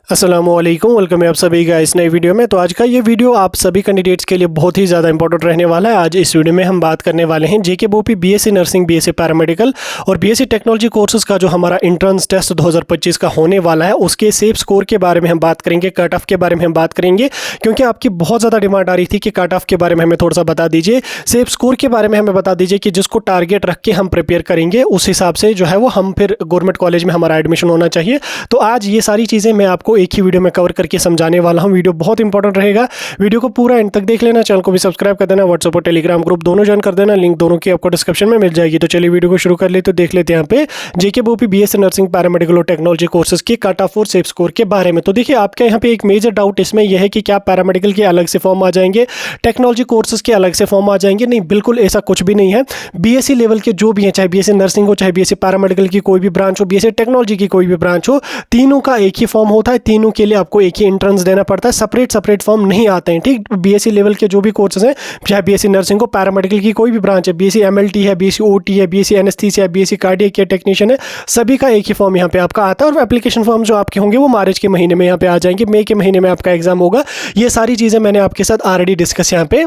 अस्सलामुअलैकुम, वेलकम है आप सभी का इस नई वीडियो में। तो आज का ये वीडियो आप सभी कैंडिडेट्स के लिए बहुत ही ज़्यादा इंपॉर्टेंट रहने वाला है। आज इस वीडियो में हम बात करने वाले हैं जेके बोपी बीएससी नर्सिंग, बीएससी पैरामेडिकल और बीएससी टेक्नोलॉजी कोर्सेज का जो हमारा एंट्रेंस टेस्ट 2025 का होने वाला है उसके सेफ स्कोर के बारे में हम बात करेंगे, कट ऑफ के बारे में हम बात करेंगे, क्योंकि आपकी बहुत ज़्यादा डिमांड आ रही थी कि कट ऑफ के बारे में हमें थोड़ा सा बता दीजिए, सेफ स्कोर के बारे में हमें बता दीजिए कि जिसको टारगेट रख के हम प्रिपेयर करेंगे उस हिसाब से जो है वो हम फिर गवर्नमेंट कॉलेज में हमारा एडमिशन होना चाहिए। तो आज ये सारी चीज़ें मैं आपको एक ही वीडियो में कवर करके समझाने वाला हूं। वीडियो बहुत इंपॉर्टेंट रहेगा, वीडियो को पूरा एंड तक देख लेना। चैनल को भी सब्सक्राइब कर देना, व्हाट्सएप और टेलीग्राम ग्रुप दोनों ज्वाइन कर देना, लिंक दोनों की आपको डिस्क्रिप्शन में मिल जाएगी। तो चलिए वीडियो को शुरू कर ले। तो देख लेते हैं यहाँ पे जेके बोपी बीएससी नर्सिंग, पैरामेडिकल और टेक्नोलॉजी कोर्सेज के कट ऑफ और सेफ स्कोर के बारे में। तो देखिए आपके यहाँ पे एक मेजर डाउट इसमें यह है कि क्या पैरामेडिकल के अलग से फॉर्म आ जाएंगे, टेक्नोलॉजी कोर्सेज के अलग से फॉर्म आ जाएंगे? नहीं, बिल्कुल ऐसा कुछ भी नहीं है। बीएससी लेवल के जो भी हैं, चाहे बीएससी नर्सिंग हो, चाहे बीएससी पैरामेडिकल की कोई भी ब्रांच हो, बीएससी टेक्नोलॉजी की कोई भी ब्रांच हो, तीनों का एक ही फॉर्म होता है। तीनों के लिए आपको एक ही एंट्रेंस देना पड़ता है, सेपरेट फॉर्म नहीं आते हैं। ठीक, बीएससी लेवल के जो भी कोर्सेज हैं, चाहे बीएससी नर्सिंग हो, पैरामेडिकल की कोई भी ब्रांच है, बीएससी एमएलटी है, बीएससी ओटी है, बीएससी एनेस्थीसिया है, बीएससी कार्डियक केयर टेक्नीशियन है, सभी का एक ही फॉर्म यहाँ पे आपका आता है। और एप्लीकेशन फॉर्म जो आपके होंगे वो मार्च के महीने में यहाँ पे आ जाएंगे, मई के महीने में आपका एग्जाम होगा। ये सारी चीज़ें मैंने आपके साथ ऑलरेडी डिस्कस यहाँ पे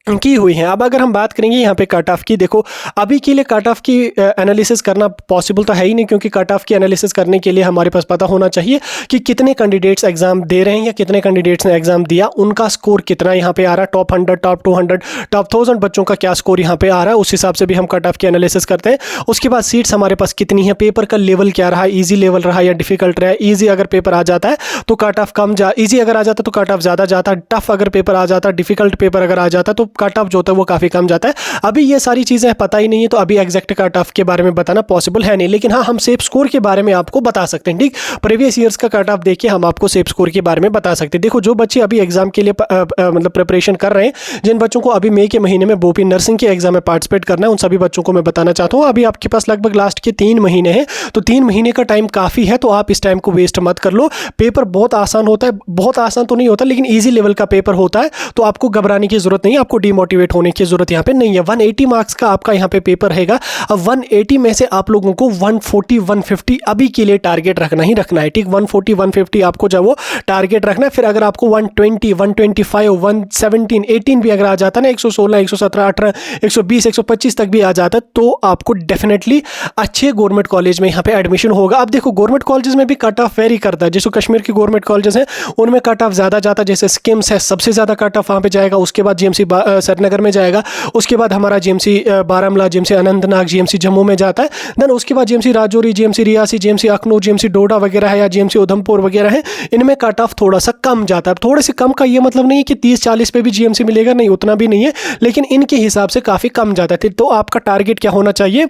की हुई हैं। अब अगर हम बात करेंगे यहाँ पे कट ऑफ की, देखो अभी के लिए कट ऑफ की एनालिसिस करना पॉसिबल तो है ही नहीं, क्योंकि कट ऑफ की एनालिसिस करने के लिए हमारे पास पता होना चाहिए कि कितने कैंडिडेट्स एग्जाम दे रहे हैं या कितने कैंडिडेट्स ने एग्जाम दिया, उनका स्कोर कितना यहाँ पे आ रहा है, टॉप 100, टॉप 200, टॉप 1000 बच्चों का क्या स्कोर यहाँ पे आ रहा है, उस हिसाब से भी हम कट ऑफ की एनालिसिस करते हैं। उसके बाद सीट्स हमारे पास कितनी है, पेपर का लेवल क्या रहा, ईजी लेवल रहा या डिफिकल्ट रहा। ईजी अगर पेपर आ जाता है तो कट ऑफ कम ईजी अगर आ जाता है तो कट ऑफ ज़्यादा जाता है, टफ अगर पेपर आ जाता है, डिफिकल्ट पेपर अगर आ जाता है तो कट ऑफ जो होता है वो काफ़ी कम जाता है। अभी ये सारी चीज़ें पता ही नहीं है, तो अभी एग्जैक्ट कट ऑफ के बारे में बताना पॉसिबल है नहीं, लेकिन हाँ हम सेफ स्कोर के बारे में आपको बता सकते हैं। ठीक, प्रीवियस ईयर्स का कट ऑफ देखिए हम आपको सेफ स्कोर के बारे में बता सकते हैं। देखो जो बच्चे अभी एग्जाम के लिए मतलब प्रिपरेशन कर रहे हैं, जिन बच्चों को अभी मई के महीने में बोपी नर्सिंग के एग्जाम में पार्टिसिपेट करना है, उन सभी बच्चों को मैं बताना चाहता हूँ अभी आपके पास लगभग लास्ट के 3 महीने हैं, तो 3 महीने का टाइम काफ़ी है, तो आप इस टाइम को वेस्ट मत कर लो। पेपर बहुत आसान होता है, बहुत आसान तो नहीं होता लेकिन ईजी लेवल का पेपर होता है, तो आपको घबराने की जरूरत नहीं है, आपको डिमोटिवेट होने की जरूरत यहाँ पे नहीं है। 180 मार्क्स का आपका यहाँ पे पेपर रहेगा। अब 180 में से आप लोगों को 140 150 अभी के लिए टारगेट रखना ही रखना है। ठीक, 140 150 आपको जब वो टारगेट रखना है, फिर अगर आपको 120 125 117 18 भी अगर आ जाता है ना, 116 117 18 120 125 तक भी आ जाता है, तो आपको डेफिनेटली अच्छे गवर्नमेंट कॉलेज में यहाँ पे एडमिशन होगा। अब देखो गवर्नमेंट कॉलेजेस में भी कट ऑफ वेरी करता है, जैसे कश्मीर की गवर्नमेंट कॉलेजेस हैं उनमें कट ऑफ ज़्यादा जाता है, जैसे स्किम्स है सबसे ज़्यादा कट ऑफ वहाँ पे जाएगा, उसके बाद जीएमसी श्रीनगर में जाएगा, उसके बाद हमारा GMC Baramulla, GMC Anantnag, GMC Jammu में जाता है, देन उसके बाद GMC Rajouri, GMC Reasi, GMC Akhnoor, GMC Doda वगैरह है या जीएमसी उधमपुर वगैरह है, इनमें कट ऑफ थोड़ा सा कम जाता है। थोड़े से कम का ये मतलब नहीं है कि 30-40 पे भी जीएमसी मिलेगा, नहीं उतना भी नहीं है, लेकिन इनके हिसाब से काफ़ी कम जाता है। तो आपका टारगेट क्या होना चाहिए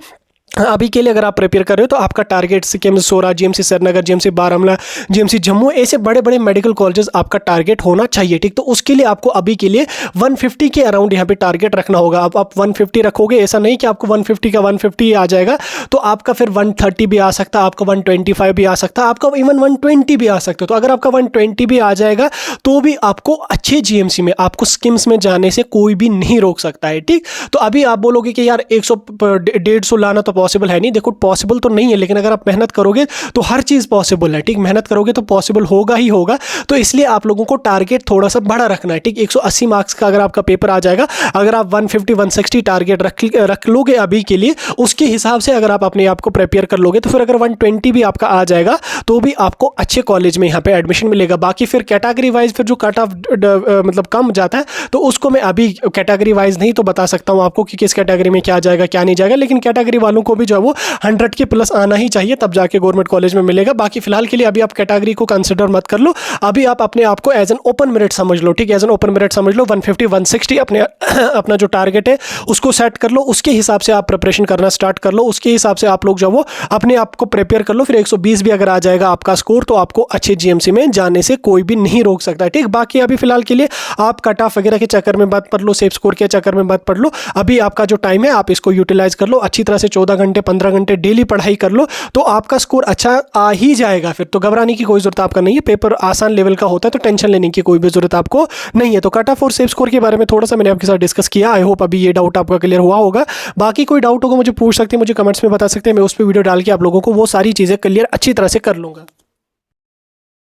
अभी के लिए, अगर आप प्रिपेयर कर रहे हो तो आपका target SKIMS, Soura, GMC Srinagar, GMC Baramulla, GMC Jammu, ऐसे बड़े बड़े मेडिकल कॉलेजेस आपका टारगेट होना चाहिए। ठीक, तो उसके लिए आपको अभी के लिए 150 के अराउंड यहाँ पे टारगेट रखना होगा। अब आप 150 रखोगे, ऐसा नहीं कि आपको 150 का 150 आ जाएगा, तो आपका फिर 130 भी आ सकता है, आपका 125 भी आ सकता है, आपका इवन 120 भी आ सकता है। तो अगर आपका 120 भी आ जाएगा तो भी आपको अच्छे जीएमसी में, आपको स्किम्स में जाने से कोई भी नहीं रोक सकता है। ठीक, तो अभी आप बोलोगे कि यार 100-150 लाना तो पॉसिबल है नहीं, देखो पॉसिबल तो नहीं है, लेकिन अगर आप मेहनत करोगे तो हर चीज़ पॉसिबल है। ठीक, मेहनत करोगे तो पॉसिबल होगा ही होगा, तो इसलिए आप लोगों को टारगेट थोड़ा सा बड़ा रखना है। ठीक, 180 मार्क्स का अगर आपका पेपर आ जाएगा, अगर आप 150 160 टारगेट रख लोगे अभी के लिए, उसके हिसाब से अगर आप अपने आप को प्रिपेयर कर लोगे, तो फिर अगर 120 भी आपका आ जाएगा तो भी आपको अच्छे कॉलेज में यहाँ पे एडमिशन मिलेगा। बाकी फिर कैटेगरी वाइज फिर जो कट ऑफ मतलब कम जाता है, तो उसको मैं अभी कैटेगरी वाइज नहीं तो बता सकता हूँ आपको कि किस कैटेगरी में क्या जाएगा क्या नहीं जाएगा, लेकिन कैटेगरी वालों को भी जो वो 100 के प्लस आना ही चाहिए, तब जाके गवर्नमेंट कॉलेज में मिलेगा। बाकी फिलहाल के लिए अभी आप कैटेगरी को कंसिडर मत कर लो, अभी आप अपने आप को एज एन ओपन मेरिट समझ लो। ठीक, एज एन ओपन मेरिट समझ लो, 150 160 अपने अपना जो टारगेट है उसको सेट कर लो, उसके हिसाब से आप प्रिपरेशन करना स्टार्ट कर लो, उसके हिसाब से आप लोग जो वो अपने आप को प्रिपेयर कर लो। फिर 120 भी अगर आ जाएगा आपका स्कोर, तो आपको अच्छे जीएमसी में जाने से कोई भी नहीं रोक सकता। ठीक, बाकी अभी फिलहाल के लिए आप कट ऑफ वगैरह के चक्कर में मत पड़ लो, सेफ स्कोर के चक्कर में मत पड़ लो। अभी आपका जो टाइम है आप इसको यूटिलाइज कर लो, अच्छी तरह से 14 घंटे 15 घंटे डेली पढ़ाई कर लो, तो आपका स्कोर अच्छा आ ही जाएगा। फिर तो घबराने की कोई जरूरत आपका नहीं है, पेपर आसान लेवल का होता है, तो टेंशन लेने की कोई भी जरूरत आपको नहीं है। तो कट ऑफ और सेफ स्कोर के बारे में थोड़ा सा मैंने आपके साथ डिस्कस किया, आई होप अभी ये डाउट आपका क्लियर हुआ होगा। बाकी कोई डाउट होगा मुझे पूछ सकते हैं, मुझे कमेंट्स में बता सकते हैं, मैं उस पर वीडियो डाल के आप लोगों को वो सारी चीज़ें क्लियर अच्छी तरह से कर लूँगा।